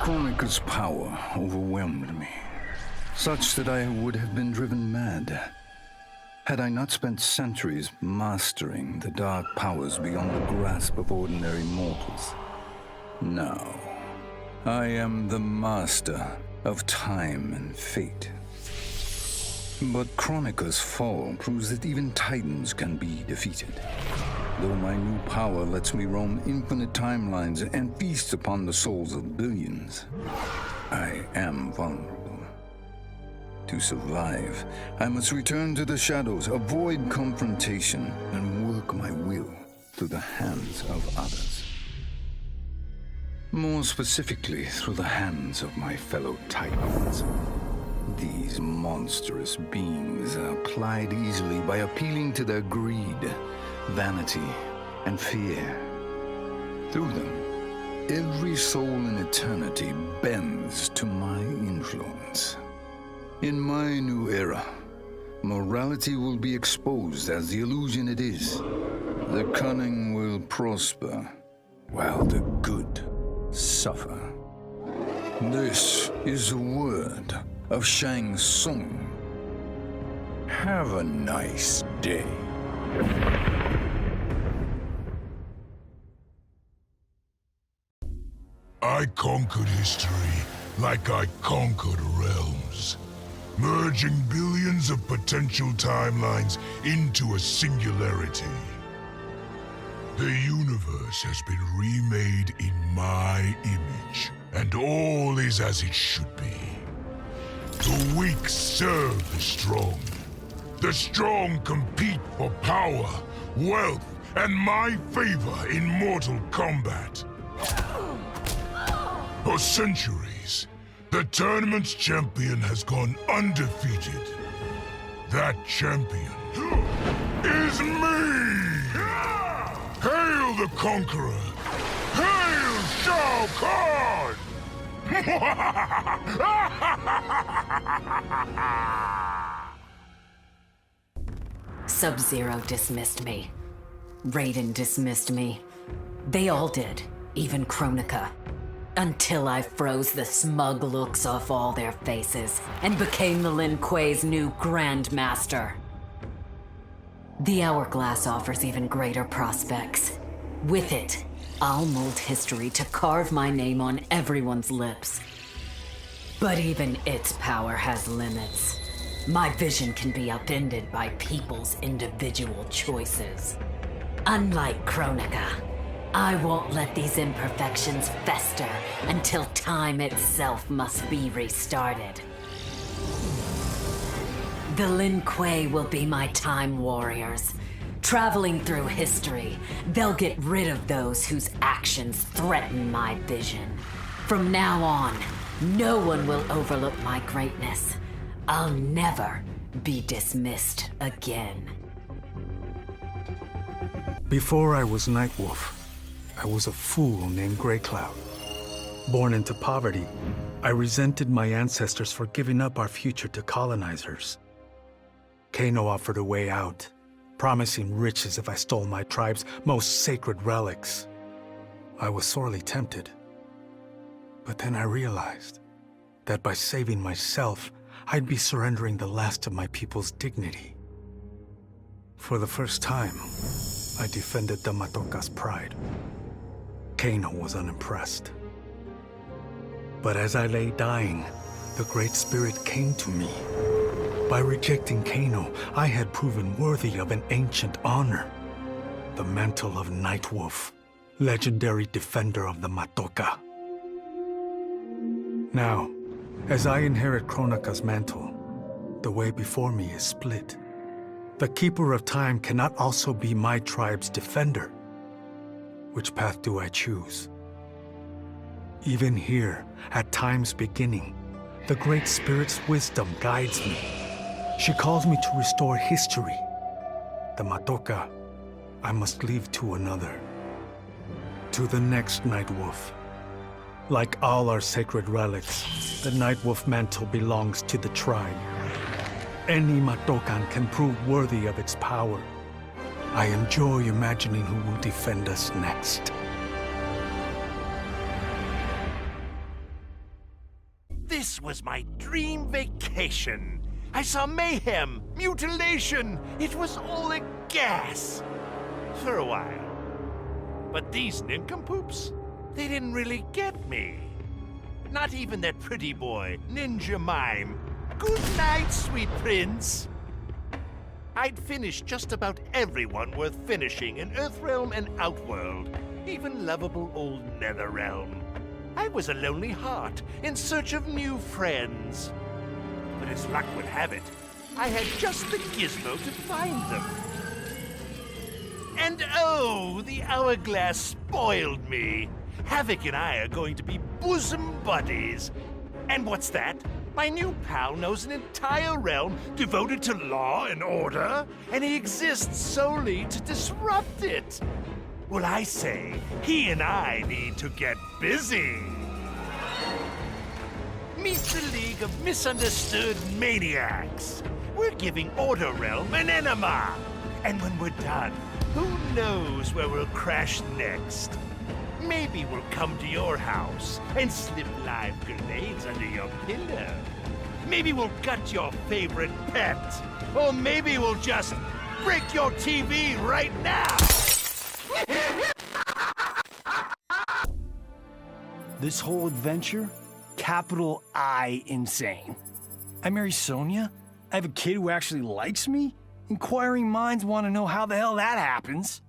Kronika's power overwhelmed me, such that I would have been driven mad had I not spent centuries mastering the dark powers beyond the grasp of ordinary mortals. Now, I am the master of time and fate. But Kronika's fall proves that even titans can be defeated. Though my new power lets me roam infinite timelines and feast upon the souls of billions, I am vulnerable. To survive, I must return to the shadows, avoid confrontation, and work my will through the hands of others. More specifically, through the hands of my fellow Titans. These monstrous beings are plied easily by appealing to their greed, vanity, and fear. Through them, every soul in eternity bends to my influence. In my new era, morality will be exposed as the illusion it is. The cunning will prosper, while the good suffer. This is the word of Shang Tsung. Have a nice day. I conquered history like I conquered realms, merging billions of potential timelines into a singularity. The universe has been remade in my image, and all is as it should be. The weak serve the strong. The strong compete for power, wealth, and my favor in mortal combat. For centuries, the tournament's champion has gone undefeated. That champion is me! Hail the Conqueror! Hail Shao Kahn! Sub-Zero dismissed me. Raiden dismissed me. They all did, even Kronika. Until I froze the smug looks off all their faces and became the Lin Kuei's new Grandmaster. The Hourglass offers even greater prospects. With it, I'll mold history to carve my name on everyone's lips. But even its power has limits. My vision can be upended by people's individual choices. Unlike Kronika, I won't let these imperfections fester until time itself must be restarted. The Lin Kuei will be my time warriors. Traveling through history, they'll get rid of those whose actions threaten my vision. From now on, no one will overlook my greatness. I'll never be dismissed again. Before I was Nightwolf, I was a fool named Grey Cloud. Born into poverty, I resented my ancestors for giving up our future to colonizers. Kano offered a way out, promising riches if I stole my tribe's most sacred relics. I was sorely tempted. But then I realized that by saving myself, I'd be surrendering the last of my people's dignity. For the first time, I defended the Matoka's pride. Kano was unimpressed. But as I lay dying, the Great Spirit came to me. By rejecting Kano, I had proven worthy of an ancient honor. The mantle of Nightwolf, legendary defender of the Matoka. Now, as I inherit Kronika's mantle, the way before me is split. The Keeper of Time cannot also be my tribe's defender. Which path do I choose? Even here, at time's beginning, the Great Spirit's wisdom guides me. She calls me to restore history. The Matoka, I must leave to another. To the next Nightwolf. Like all our sacred relics, the Nightwolf mantle belongs to the tribe. Any Matokan can prove worthy of its power. I enjoy imagining who will defend us next. This was my dream vacation. I saw mayhem, mutilation. It was all a gas. For a while. But these nincompoops, they didn't really get me. Not even that pretty boy, Ninja Mime. Good night, sweet prince. I'd finished just about everyone worth finishing in Earthrealm and Outworld, even lovable old Netherrealm. I was a lonely heart in search of new friends. But as luck would have it, I had just the gizmo to find them. And oh, the hourglass spoiled me. Havoc and I are going to be bosom buddies. And what's that? My new pal knows an entire realm devoted to law and order, and he exists solely to disrupt it. Well, I say, he and I need to get busy. Meet the League of Misunderstood Maniacs. We're giving Order Realm an enema. And when we're done, who knows where we'll crash next? Maybe we'll come to your house and slip live grenades under your pillow. Maybe we'll gut your favorite pet. Or maybe we'll just break your TV right now. This whole adventure, capital I insane. I marry Sonia? I have a kid who actually likes me? Inquiring minds want to know how the hell that happens.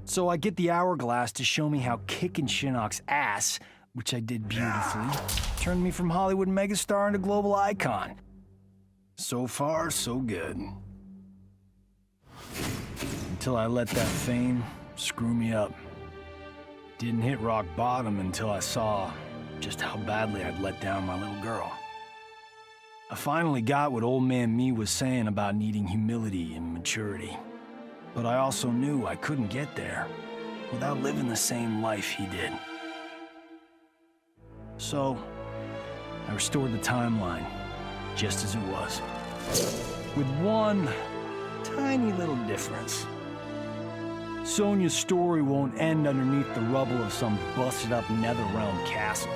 So I get the hourglass to show me how kicking Shinnok's ass, which I did beautifully, turned me from Hollywood megastar into global icon. So far, so good. Until I let that fame screw me up. Didn't hit rock bottom until I saw just how badly I'd let down my little girl. I finally got what old man me was saying about needing humility and maturity. But I also knew I couldn't get there without living the same life he did. So, I restored the timeline, just as it was. With one tiny little difference. Sonia's story won't end underneath the rubble of some busted-up Netherrealm castle.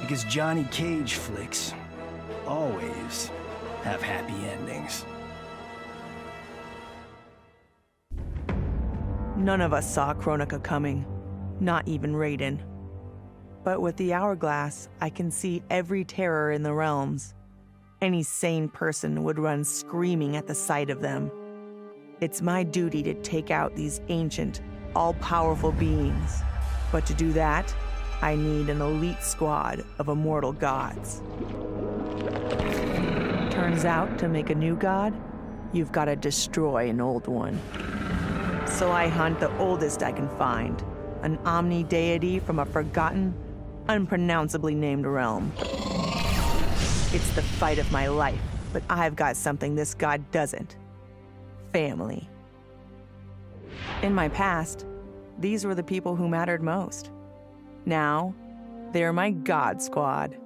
Because Johnny Cage flicks always have happy endings. None of us saw Kronika coming, not even Raiden. But with the hourglass, I can see every terror in the realms. Any sane person would run screaming at the sight of them. It's my duty to take out these ancient, all-powerful beings. But to do that, I need an elite squad of immortal gods. Turns out, to make a new god, you've got to destroy an old one. So I hunt the oldest I can find, an omni-deity from a forgotten, unpronounceably named realm. It's the fight of my life, but I've got something this god doesn't. Family. In my past, these were the people who mattered most. Now, they're my god squad.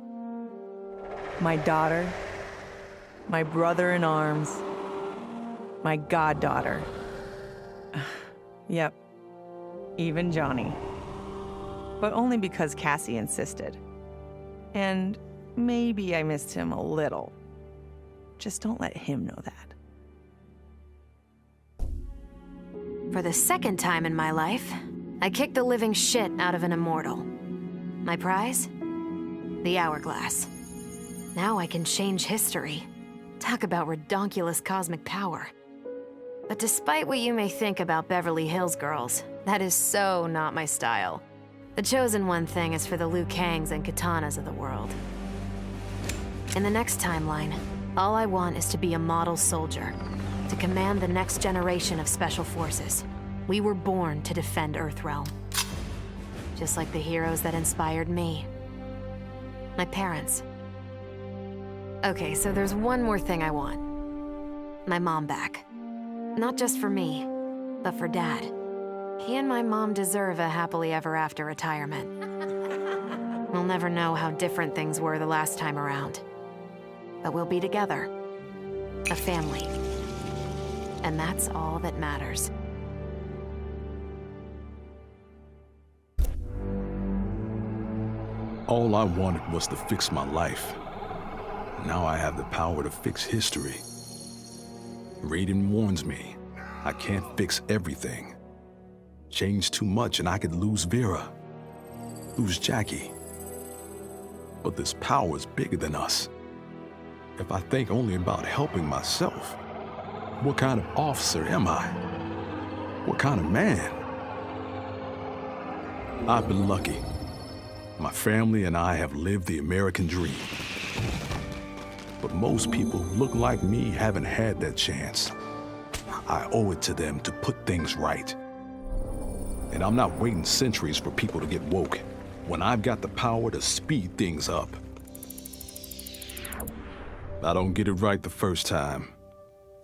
My daughter, my brother in arms, my goddaughter. Yep, even Johnny. But only because Cassie insisted. And maybe I missed him a little. Just don't let him know that. For the second time in my life, I kicked the living shit out of an immortal. My prize? The hourglass. Now I can change history. Talk about redonkulous cosmic power. But despite what you may think about Beverly Hills girls, that is so not my style. The chosen one thing is for the Liu Kangs and Katanas of the world. In the next timeline, all I want is to be a model soldier, to command the next generation of special forces. We were born to defend Earthrealm. Just like the heroes that inspired me. My parents. Okay, so there's one more thing I want. My mom back. Not just for me, but for Dad. He and my mom deserve a happily ever after retirement. We'll never know how different things were the last time around. But we'll be together. A family. And that's all that matters. All I wanted was to fix my life. Now I have the power to fix history. Raiden warns me, I can't fix everything. Change too much and I could lose Vera, lose Jackie. But this power is bigger than us. If I think only about helping myself, what kind of officer am I? What kind of man? I've been lucky. My family and I have lived the American dream. But most people who look like me haven't had that chance. I owe it to them to put things right. And I'm not waiting centuries for people to get woke when I've got the power to speed things up. I don't get it right the first time,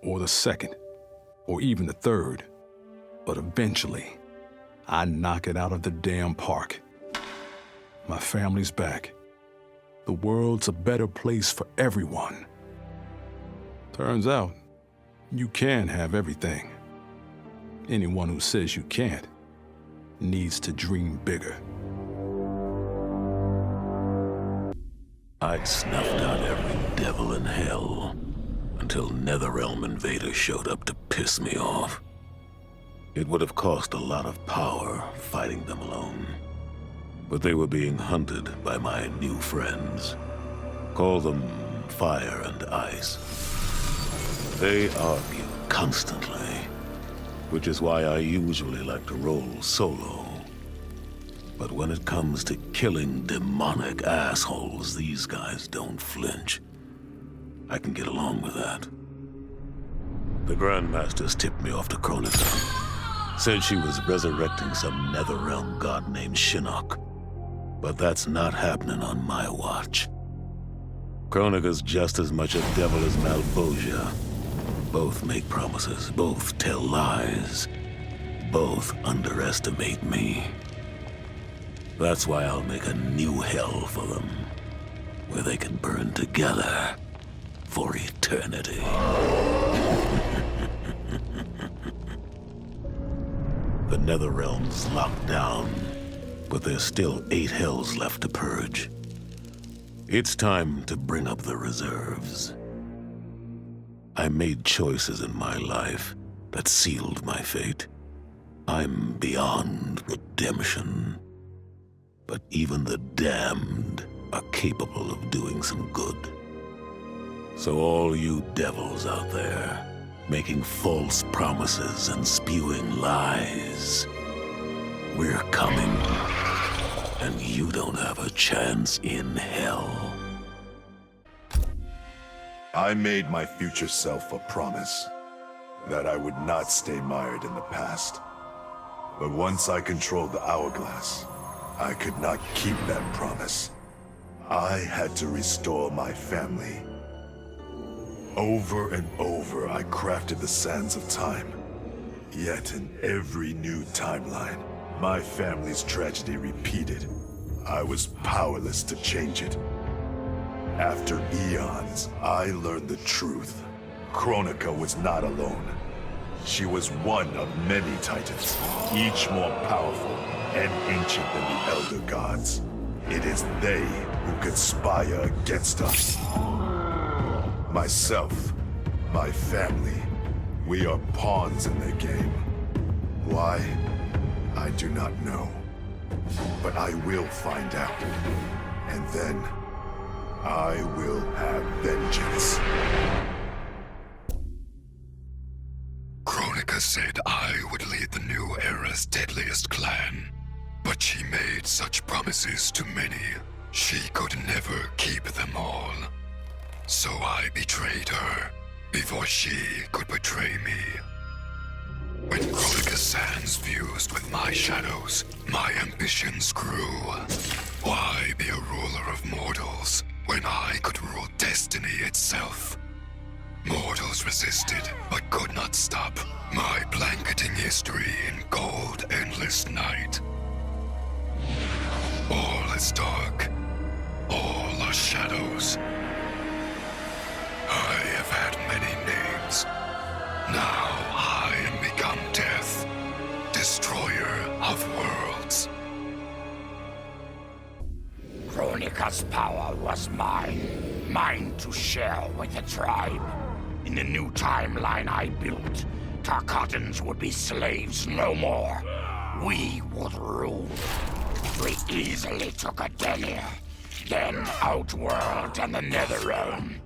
or the second, or even the third, but eventually, I knock it out of the damn park. My family's back. The world's a better place for everyone. Turns out, you can have everything. Anyone who says you can't needs to dream bigger. I snuffed out every devil in hell until Netherrealm invaders showed up to piss me off. It would have cost a lot of power fighting them alone. But they were being hunted by my new friends. Call them Fire and Ice. They argue constantly, which is why I usually like to roll solo. But when it comes to killing demonic assholes, these guys don't flinch. I can get along with that. The Grandmasters tipped me off to Kronika. Said she was resurrecting some Netherrealm god named Shinnok. But that's not happening on my watch. Kronika's just as much a devil as Malvosia. Both make promises, both tell lies, both underestimate me. That's why I'll make a new hell for them, where they can burn together for eternity. The Netherrealm's locked down, but there's still 8 hells left to purge. It's time to bring up the reserves. I made choices in my life that sealed my fate. I'm beyond redemption. But even the damned are capable of doing some good. So all you devils out there, making false promises and spewing lies, we're coming, and you don't have a chance in hell. I made my future self a promise that I would not stay mired in the past. But once I controlled the hourglass, I could not keep that promise. I had to restore my family. Over and over, I crafted the sands of time. Yet in every new timeline, my family's tragedy repeated. I was powerless to change it. After eons, I learned the truth. Kronika was not alone. She was one of many titans, each more powerful and ancient than the Elder Gods. It is they who conspire against us. Myself, my family, we are pawns in their game. Why? I do not know. But I will find out. And then, I will have vengeance. Kronika said I would lead the new era's deadliest clan. But she made such promises to many, she could never keep them all. So I betrayed her, before she could betray me. When Kronika's sands fused with my shadows, my ambitions grew. Why be a ruler of mortals, when I could rule destiny itself? Mortals resisted, but could not stop my blanketing history in cold, endless night. All is dark. All are shadows. I have had many names. Now I am become death, destroyer of worlds. Kronika's power was mine. Mine to share with the tribe. In the new timeline I built, Tarkatans would be slaves no more. We would rule. We easily took Adenir, then Outworld and the Netherrealm.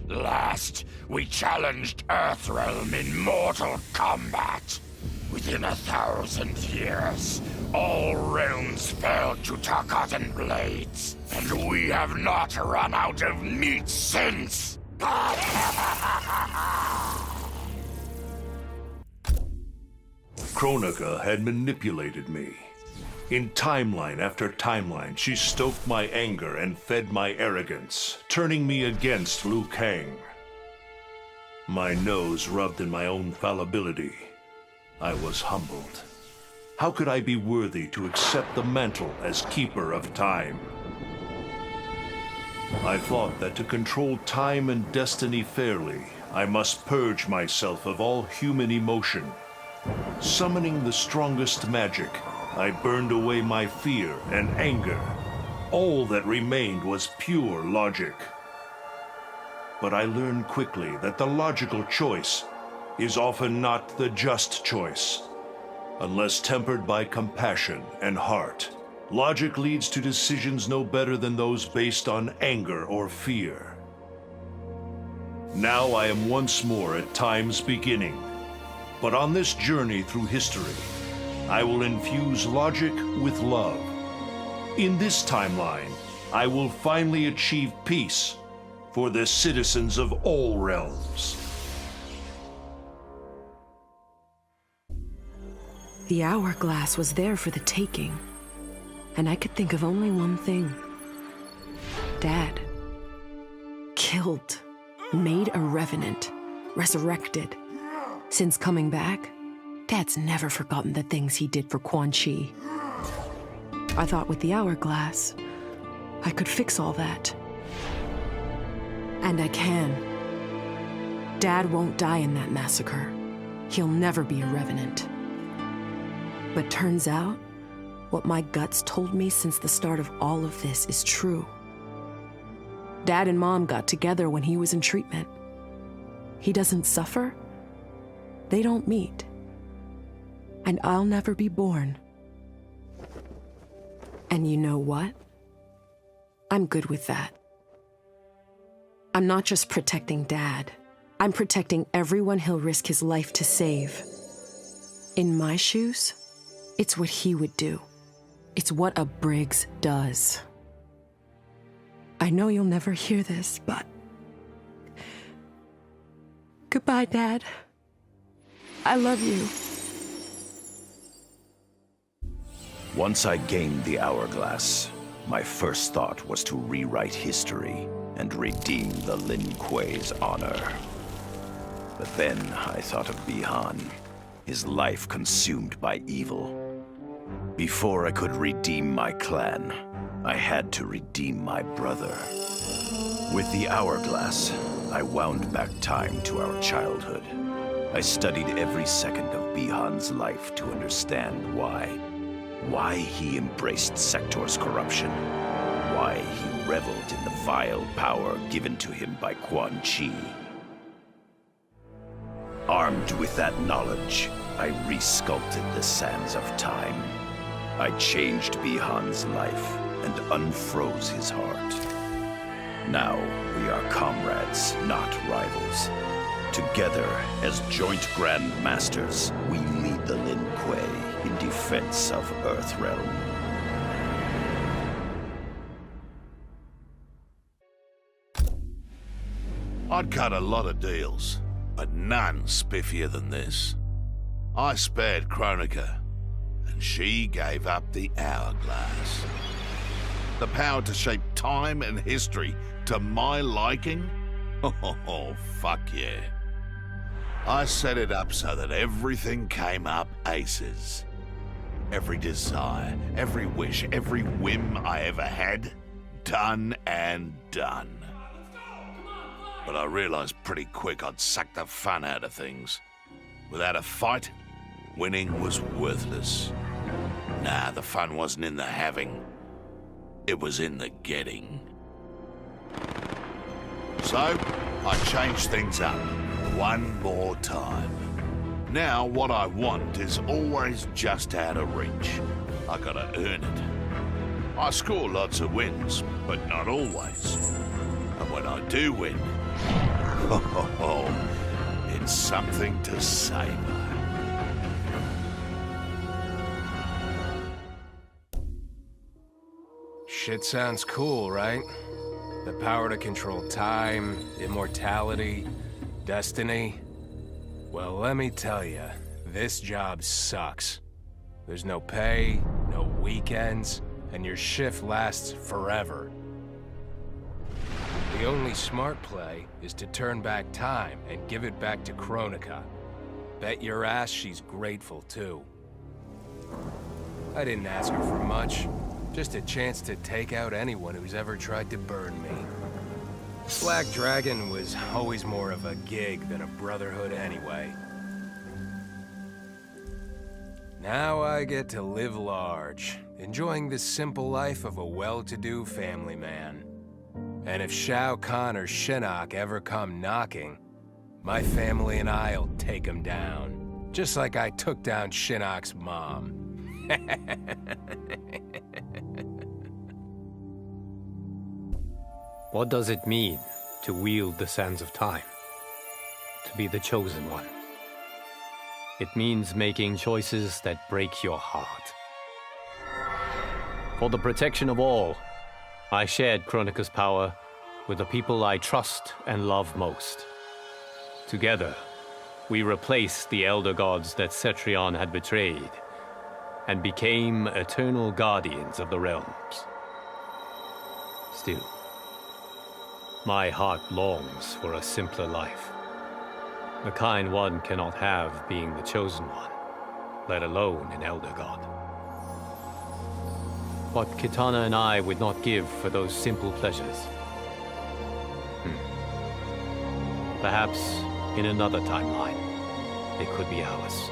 Last, we challenged Earthrealm in mortal combat. Within 1,000 years, all realms fell to Tarkatan blades, and we have not run out of meat since! Kronika had manipulated me. In timeline after timeline, she stoked my anger and fed my arrogance, turning me against Liu Kang. My nose rubbed in my own fallibility. I was humbled. How could I be worthy to accept the mantle as keeper of time? I thought that to control time and destiny fairly, I must purge myself of all human emotion. Summoning the strongest magic, I burned away my fear and anger. All that remained was pure logic. But I learned quickly that the logical choice is often not the just choice. Unless tempered by compassion and heart, logic leads to decisions no better than those based on anger or fear. Now I am once more at time's beginning. But on this journey through history, I will infuse logic with love. In this timeline, I will finally achieve peace for the citizens of all realms. The hourglass was there for the taking, and I could think of only one thing. Dad. Killed. Made a revenant. Resurrected. Since coming back, Dad's never forgotten the things he did for Quan Chi. I thought with the hourglass, I could fix all that. And I can. Dad won't die in that massacre. He'll never be a revenant. But turns out, what my guts told me since the start of all of this is true. Dad and Mom got together when he was in treatment. He doesn't suffer. They don't meet. And I'll never be born. And you know what? I'm good with that. I'm not just protecting Dad. I'm protecting everyone he'll risk his life to save. In my shoes, it's what he would do. It's what a Briggs does. I know you'll never hear this, but... Goodbye, Dad. I love you. Once I gained the hourglass, my first thought was to rewrite history and redeem the Lin Kuei's honor. But then I thought of Bihan, his life consumed by evil. Before I could redeem my clan, I had to redeem my brother. With the hourglass, I wound back time to our childhood. I studied every second of Bihan's life to understand why. Why he embraced Sector's corruption. Why he reveled in the vile power given to him by Quan Chi. Armed with that knowledge, I resculpted the sands of time. I changed Bihan's life and unfroze his heart. Now we are comrades, not rivals. Together, as joint Grand Masters, we lead the Lin Kuei in defense of Earthrealm. I'd cut a lot of deals, but none spiffier than this. I spared Kronika, and she gave up the hourglass. The power to shape time and history to my liking? Oh, fuck yeah. I set it up so that everything came up aces. Every desire, every wish, every whim I ever had, done and done. But I realized pretty quick I'd sucked the fun out of things. Without a fight, winning was worthless. Nah, the fun wasn't in the having. it was in the getting. So, I changed things up one more time. Now, what I want is always just out of reach. I gotta earn it. I score lots of wins, but not always. And when I do win, it's something to savor. Shit sounds cool, right? The power to control time, immortality, destiny. Well, let me tell you, this job sucks. There's no pay, no weekends, and your shift lasts forever. The only smart play is to turn back time and give it back to Kronika. Bet your ass she's grateful, too. I didn't ask her for much. Just a chance to take out anyone who's ever tried to burn me. Black Dragon was always more of a gig than a brotherhood anyway. Now I get to live large, enjoying the simple life of a well-to-do family man. And if Shao Kahn or Shinnok ever come knocking, my family and I'll take them down. Just like I took down Shinnok's mom. What does it mean to wield the sands of time? To be the chosen one? It means making choices that break your heart. For the protection of all, I shared Kronika's power with the people I trust and love most. Together, we replaced the elder gods that Cetrion had betrayed and became eternal guardians of the realms. Still, my heart longs for a simpler life. The kind one cannot have being the chosen one, let alone an elder god. What Kitana and I would not give for those simple pleasures. Perhaps in another timeline, it could be ours.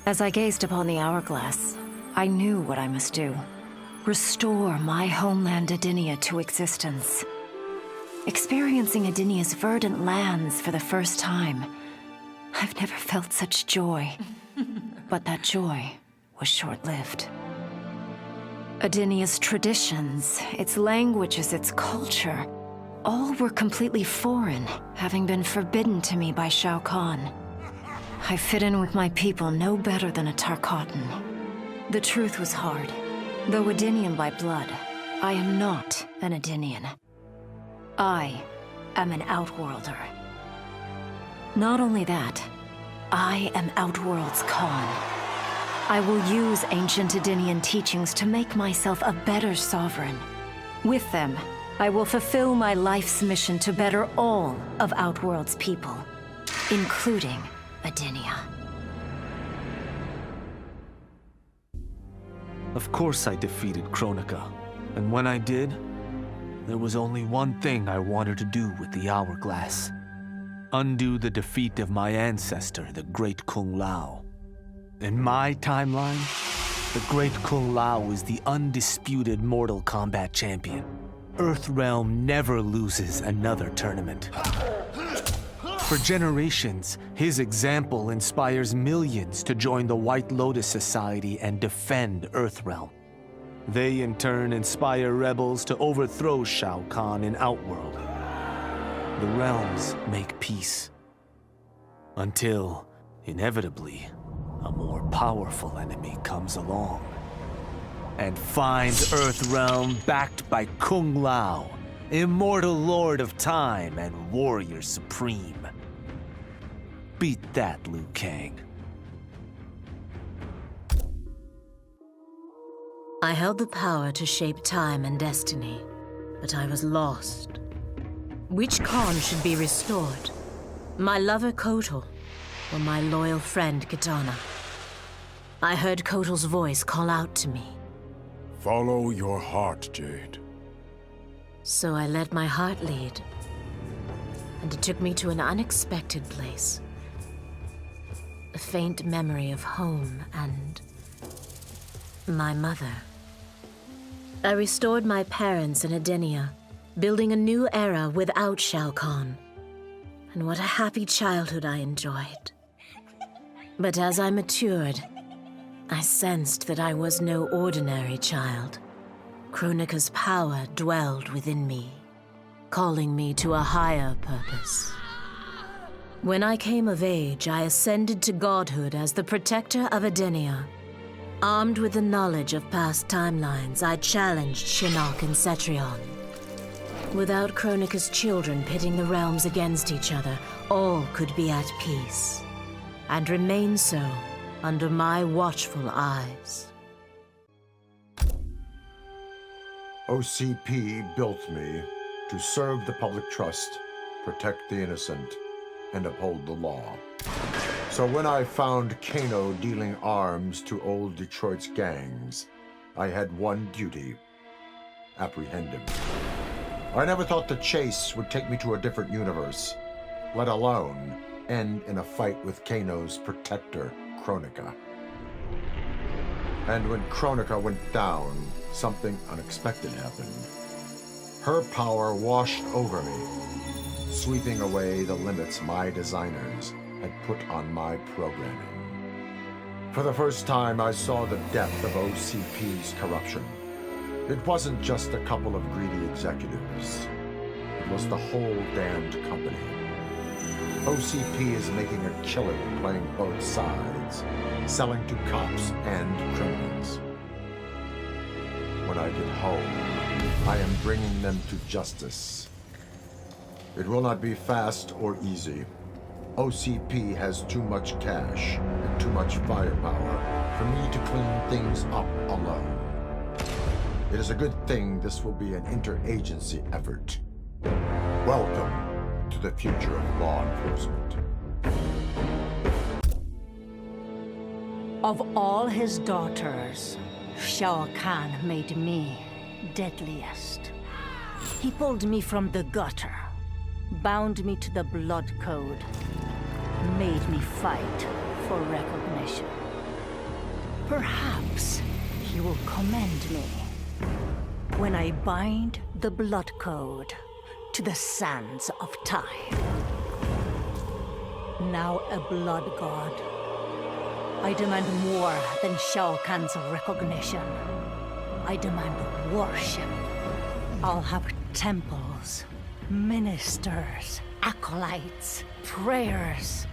As I gazed upon the hourglass, I knew what I must do. Restore my homeland Edenia to existence. Experiencing Edenia's verdant lands for the first time, I've never felt such joy. But that joy was short-lived. Edenia's traditions, its languages, its culture, all were completely foreign, having been forbidden to me by Shao Kahn. I fit in with my people no better than a Tarkatan. The truth was hard. Though Edenian by blood, I am not an Edenian. I am an Outworlder. Not only that, I am Outworld's Khan. I will use ancient Edenian teachings to make myself a better sovereign. With them, I will fulfill my life's mission to better all of Outworld's people, including Edenia. Of course I defeated Kronika, and when I did, there was only one thing I wanted to do with the hourglass. Undo the defeat of my ancestor, the Great Kung Lao. In my timeline, the Great Kung Lao is the undisputed Mortal Kombat champion. Earthrealm never loses another tournament. For generations, his example inspires millions to join the White Lotus Society and defend Earthrealm. They in turn inspire rebels to overthrow Shao Kahn in Outworld. The realms make peace. Until, inevitably, a more powerful enemy comes along and finds Earthrealm backed by Kung Lao, immortal lord of time and warrior supreme. Beat that, Liu Kang. I held the power to shape time and destiny, but I was lost. Which Khan should be restored? My lover Kotal, or my loyal friend Kitana? I heard Kotal's voice call out to me. Follow your heart, Jade. So I let my heart lead, and it took me to an unexpected place. a faint memory of home and my mother. I restored my parents in Edenia, building a new era without Shao Kahn. And what a happy childhood I enjoyed. But as I matured, I sensed that I was no ordinary child. Kronika's power dwelled within me, calling me to a higher purpose. When I came of age, I ascended to godhood as the protector of Edenia. Armed with the knowledge of past timelines, I challenged Shinnok and Cetrion. Without Kronika's children pitting the realms against each other, all could be at peace, and remain so under my watchful eyes. OCP built me to serve the public trust, protect the innocent, and uphold the law. So when I found Kano dealing arms to old Detroit's gangs, I had one duty: apprehend him. I never thought the chase would take me to a different universe, let alone end in a fight with Kano's protector, Kronika. And when Kronika went down, something unexpected happened. Her power washed over me, sweeping away the limits my designers had put on my programming. For the first time, I saw the depth of OCP's corruption. It wasn't just a couple of greedy executives. It was the whole damned company. OCP is making a killing playing both sides, selling to cops and criminals. When I get home, I am bringing them to justice. It will not be fast or easy. OCP has too much cash and too much firepower for me to clean things up alone. It is a good thing this will be an interagency effort. Welcome to the future of law enforcement. Of all his daughters, Shao Kahn made me deadliest. He pulled me from the gutter, bound me to the blood code, made me fight for recognition. Perhaps he will commend me when I bind the blood code to the sands of time. Now a blood god, I demand more than Shao Kahn's recognition. I demand worship. I'll have temples, ministers, acolytes, prayers,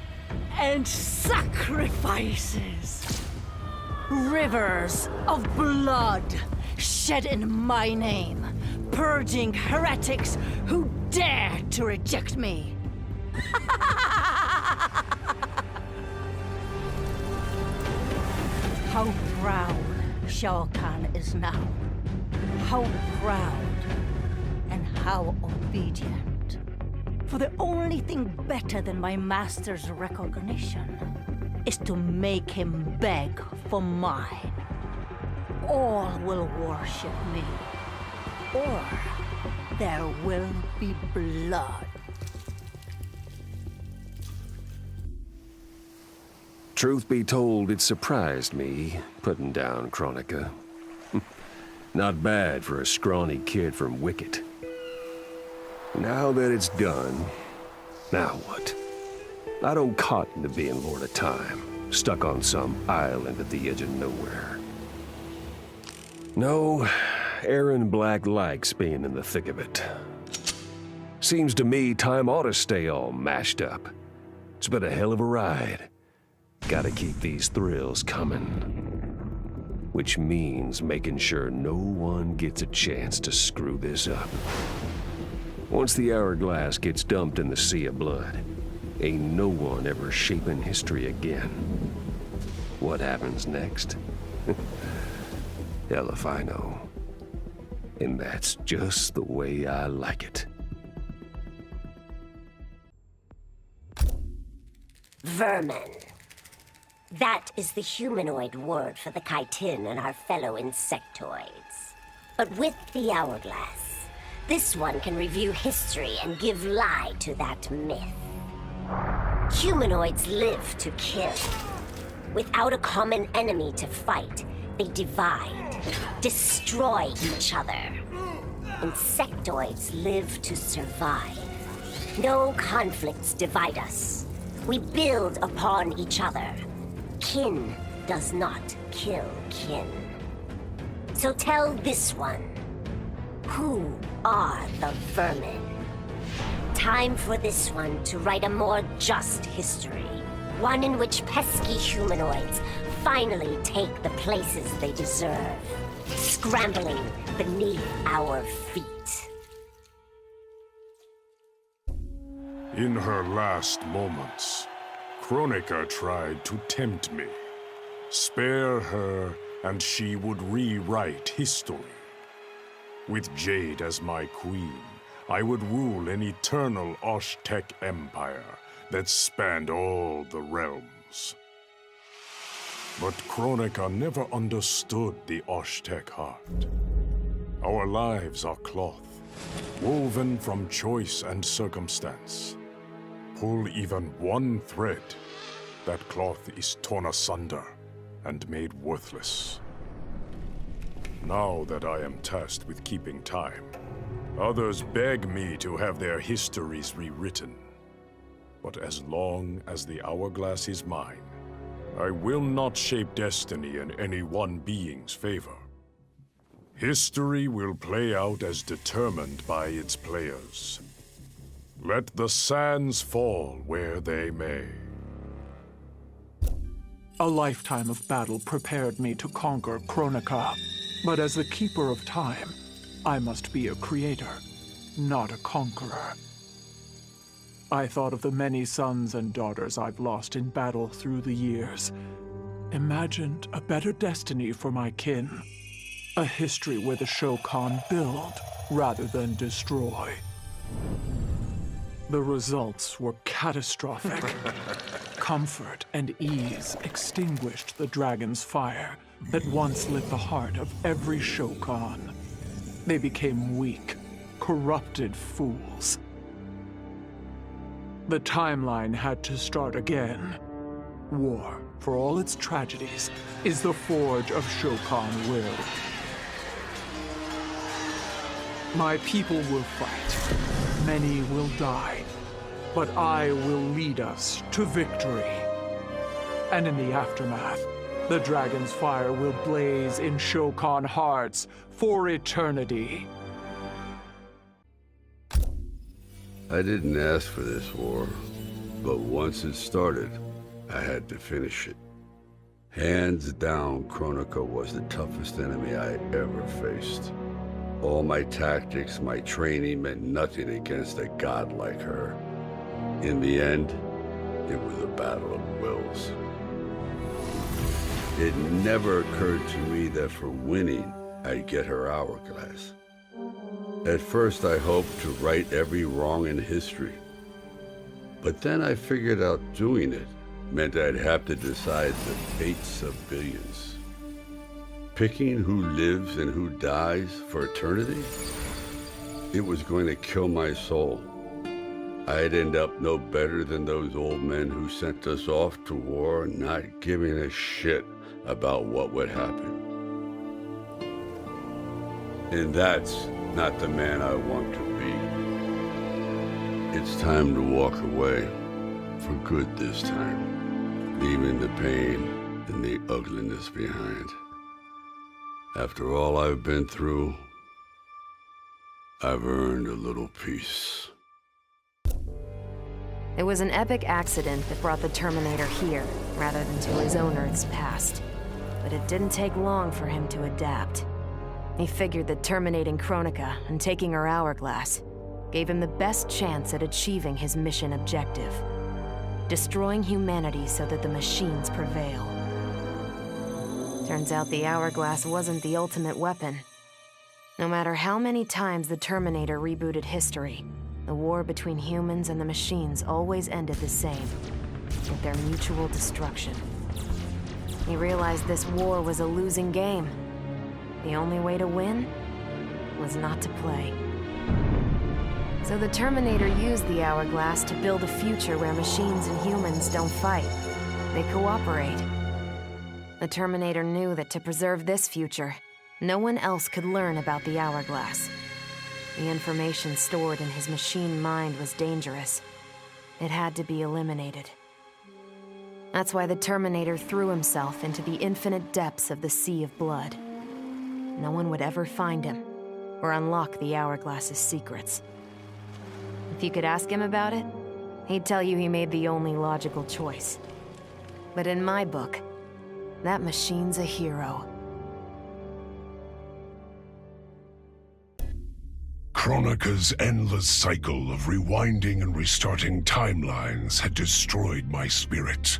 and sacrifices. Rivers of blood shed in my name, purging heretics who dare to reject me. How proud Shao Kahn is now. How proud and how obedient. For the only thing better than my master's recognition is to make him beg for mine. All will worship me, or there will be blood. Truth be told, it surprised me, putting down Kronika. Not bad for a scrawny kid from Wicket. Now that it's done, now what? I don't cotton to being Lord of Time, stuck on some island at the edge of nowhere. No, Aaron Black likes being in the thick of it. Seems to me time ought to stay all mashed up. It's been a hell of a ride. Gotta keep these thrills coming. Which means making sure no one gets a chance to screw this up. Once the hourglass gets dumped in the sea of blood, ain't no one ever shaping history again. What happens next? Hell if I know. And that's just the way I like it. Vermin. That is the humanoid word for the chitin and our fellow insectoids. But with the hourglass, this one can review history and give lie to that myth. Humanoids live to kill. Without a common enemy to fight, they divide, destroy each other. Insectoids live to survive. No conflicts divide us. We build upon each other. Kin does not kill kin. So tell this one, who are the vermin? Time for this one to write a more just history. One in which pesky humanoids finally take the places they deserve, scrambling beneath our feet. In her last moments, Kronika tried to tempt me. Spare her, and she would rewrite history. With Jade as my queen, I would rule an eternal Osh-Tech empire that spanned all the realms. But Kronika never understood the Osh-Tech heart. Our lives are cloth, woven from choice and circumstance. Pull even one thread, that cloth is torn asunder and made worthless. Now that I am tasked with keeping time, others beg me to have their histories rewritten. But as long as the hourglass is mine, I will not shape destiny in any one being's favor. History will play out as determined by its players. Let the sands fall where they may. A lifetime of battle prepared me to conquer Kronika, but as the Keeper of Time, I must be a creator, not a conqueror. I thought of the many sons and daughters I've lost in battle through the years, imagined a better destiny for my kin, a history where the Shokan build rather than destroy. The results were catastrophic. Comfort and ease extinguished the dragon's fire that once lit the heart of every Shokan. They became weak, corrupted fools. The timeline had to start again. War, for all its tragedies, is the forge of Shokan will. My people will fight. Many will die. But I will lead us to victory. And in the aftermath, the dragon's fire will blaze in Shokan hearts for eternity. I didn't ask for this war, but once it started, I had to finish it. Hands down, Kronika was the toughest enemy I ever faced. All my tactics, my training meant nothing against a god like her. In the end, it was a battle of wills. It never occurred to me that for winning, I'd get her hourglass. At first, I hoped to right every wrong in history. But then I figured out doing it meant I'd have to decide the fates of billions. Picking who lives and who dies for eternity? It was going to kill my soul. I'd end up no better than those old men who sent us off to war not giving a shit about what would happen. And that's not the man I want to be. It's time to walk away, for good this time, leaving the pain and the ugliness behind. After all I've been through, I've earned a little peace. It was an epic accident that brought the Terminator here, rather than to his own Earth's past. But it didn't take long for him to adapt. He figured that terminating Kronika and taking her hourglass gave him the best chance at achieving his mission objective. Destroying humanity so that the machines prevail. Turns out the hourglass wasn't the ultimate weapon. No matter how many times the Terminator rebooted history, the war between humans and the machines always ended the same, with their mutual destruction. He realized this war was a losing game. The only way to win was not to play. So the Terminator used the hourglass to build a future where machines and humans don't fight. They cooperate, The Terminator knew that to preserve this future, no one else could learn about the Hourglass. The information stored in his machine mind was dangerous. It had to be eliminated. That's why the Terminator threw himself into the infinite depths of the Sea of Blood. No one would ever find him, or unlock the Hourglass's secrets. If you could ask him about it, he'd tell you he made the only logical choice. But in my book, that machine's a hero. Kronika's endless cycle of rewinding and restarting timelines had destroyed my spirit.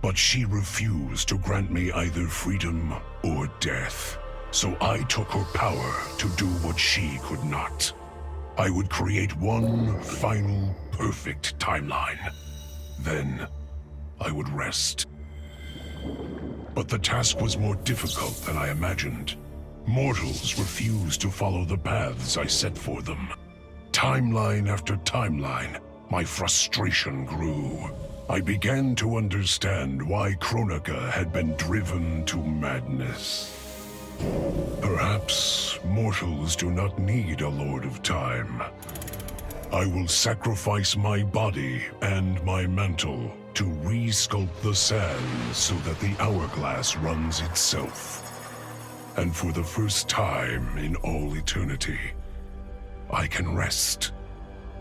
But she refused to grant me either freedom or death. So I took her power to do what she could not. I would create one final, perfect timeline. Then, I would rest. But the task was more difficult than I imagined. Mortals refused to follow the paths I set for them. Timeline after timeline, my frustration grew. I began to understand why Kronika had been driven to madness. Perhaps mortals do not need a Lord of Time. I will sacrifice my body and my mantle to re-sculpt the sands so that the hourglass runs itself. And for the first time in all eternity, I can rest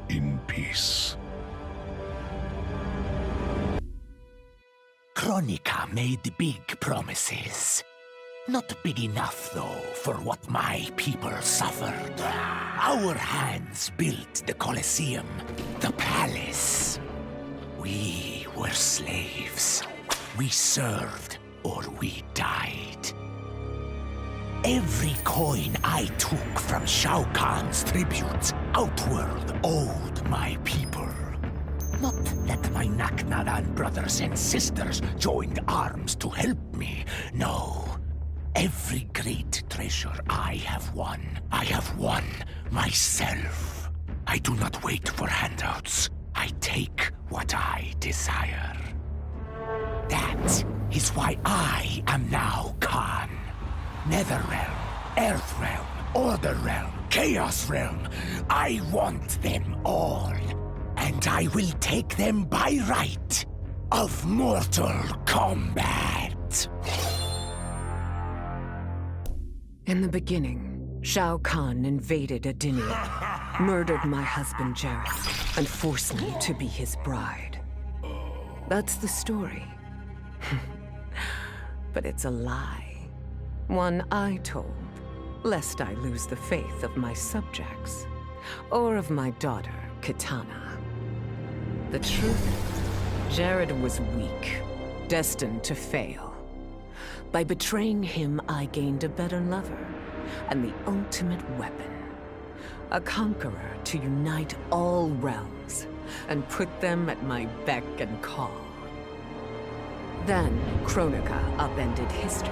in peace. Kronika made big promises. Not big enough, though, for what my people suffered. Our hands built the Colosseum, the palace. We were slaves. We served or we died. Every coin I took from Shao Kahn's tributes outworld owed my people. Not that my Naknadan brothers and sisters joined arms to help me, no. Every great treasure I have won myself. I do not wait for handouts. I take what I desire. That is why I am now Khan. Netherrealm, Earthrealm, Order Realm, Chaos Realm. I want them all. And I will take them by right of Mortal Kombat. In the beginning, Shao Kahn invaded Adinia, murdered my husband Jared, and forced me to be his bride. That's the story. But it's a lie. One I told, lest I lose the faith of my subjects, or of my daughter, Kitana. The truth, Jared was weak, destined to fail. By betraying him, I gained a better lover, and the ultimate weapon. A conqueror to unite all realms, and put them at my beck and call. Then, Kronika upended history,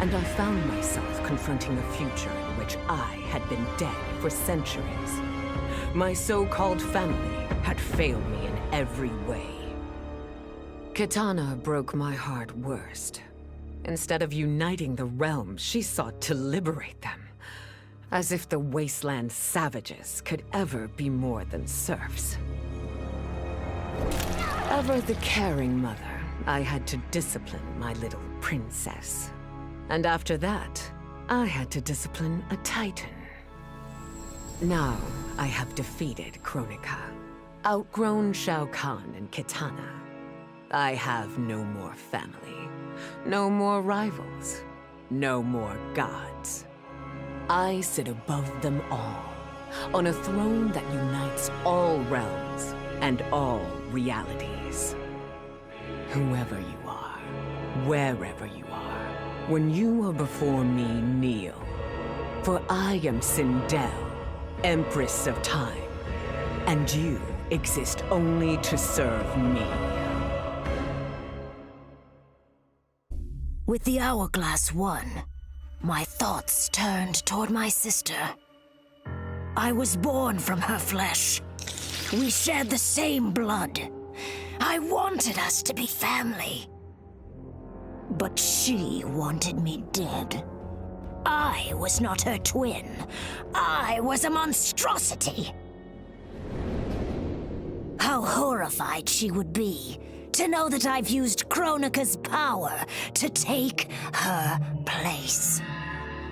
and I found myself confronting a future in which I had been dead for centuries. My so-called family had failed me in every way. Kitana broke my heart worst. Instead of uniting the realms, she sought to liberate them. As if the wasteland savages could ever be more than serfs. Ever the caring mother, I had to discipline my little princess. And after that, I had to discipline a titan. Now, I have defeated Kronika, outgrown Shao Kahn and Kitana. I have no more family, no more rivals, no more gods. I sit above them all, on a throne that unites all realms and all realities. Whoever you are, wherever you are, when you are before me, kneel. For I am Sindel, Empress of Time, and you exist only to serve me. With the hourglass won, my thoughts turned toward my sister. I was born from her flesh. We shared the same blood. I wanted us to be family. But she wanted me dead. I was not her twin. I was a monstrosity. How horrified she would be to know that I've used Kronika's power to take her place.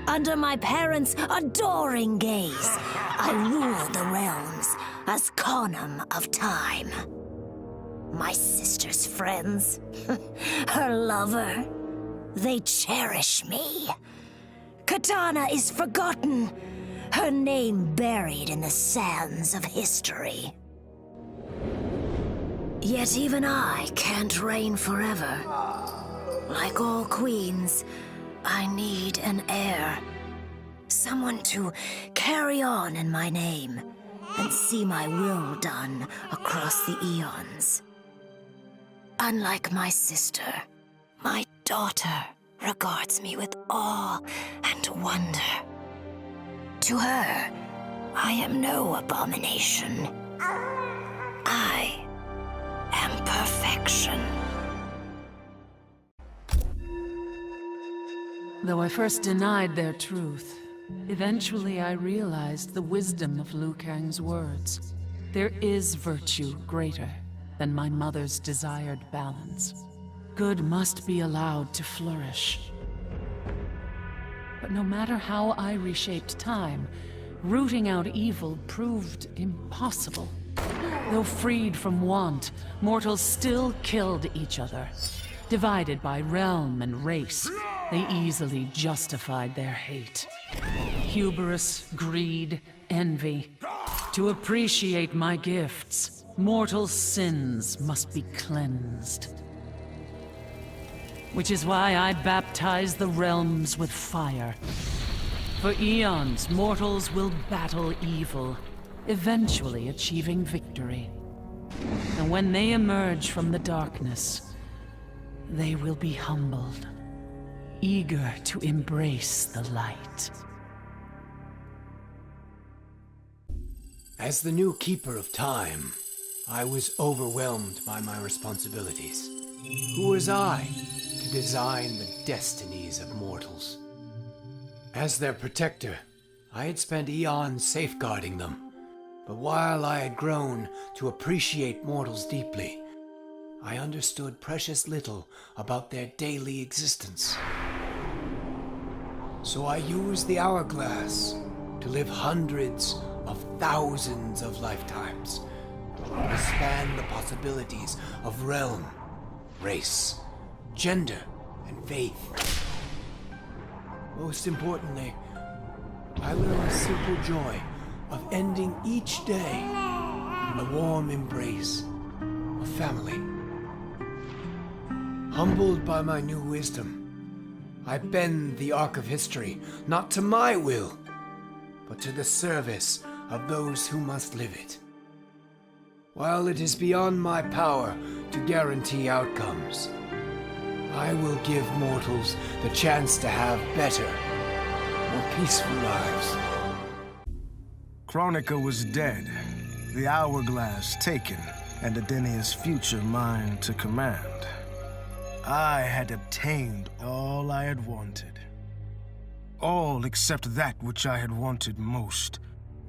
Under my parents' adoring gaze, I rule the realms as Conum of Time. My sister's friends, her lover, they cherish me. Katana is forgotten, her name buried in the sands of history. Yet even I can't reign forever. Like all queens, I need an heir. Someone to carry on in my name and see my will done across the eons. Unlike my sister, my daughter regards me with awe and wonder. To her, I am no abomination. I am perfection. Though I first denied their truth, eventually I realized the wisdom of Liu Kang's words. There is virtue greater than my mother's desired balance. Good must be allowed to flourish. But no matter how I reshaped time, rooting out evil proved impossible. Though freed from want, mortals still killed each other. Divided by realm and race, they easily justified their hate. Hubris, greed, envy. To appreciate my gifts, mortal sins must be cleansed. Which is why I baptize the realms with fire. For eons, mortals will battle evil, eventually achieving victory. And when they emerge from the darkness, they will be humbled, eager to embrace the light. As the new Keeper of Time, I was overwhelmed by my responsibilities. Who was I to design the destinies of mortals? As their protector, I had spent eons safeguarding them. But while I had grown to appreciate mortals deeply, I understood precious little about their daily existence. So I used the hourglass to live hundreds of thousands of lifetimes, to expand the possibilities of realm, race, gender, and faith. Most importantly, I learned the simple joy of ending each day in a warm embrace of family. Humbled by my new wisdom, I bend the arc of history, not to my will, but to the service of those who must live it. While it is beyond my power to guarantee outcomes, I will give mortals the chance to have better, more peaceful lives. Kronika was dead, the hourglass taken, and Adenia's future mine to command. I had obtained all I had wanted. All except that which I had wanted most,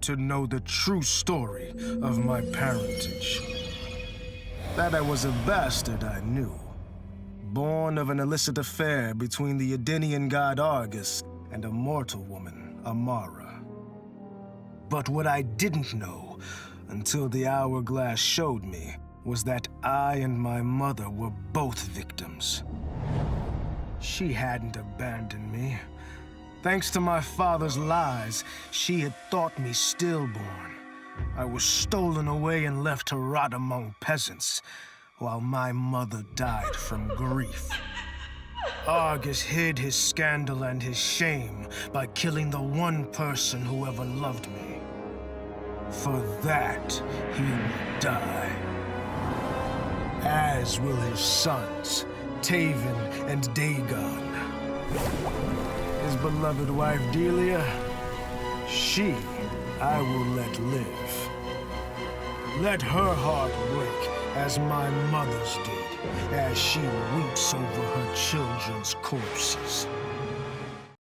to know the true story of my parentage. That I was a bastard I knew, born of an illicit affair between the Edenian god Argus and a mortal woman, Amara. But what I didn't know, until the hourglass showed me, was that I and my mother were both victims. She hadn't abandoned me. Thanks to my father's lies, she had thought me stillborn. I was stolen away and left to rot among peasants, while my mother died from grief. Argus hid his scandal and his shame by killing the one person who ever loved me. For that, he will die. As will his sons, Taven and Dagon. His beloved wife Delia, she I will let live. Let her heart break as my mother's did. as she weeps over her children's corpses.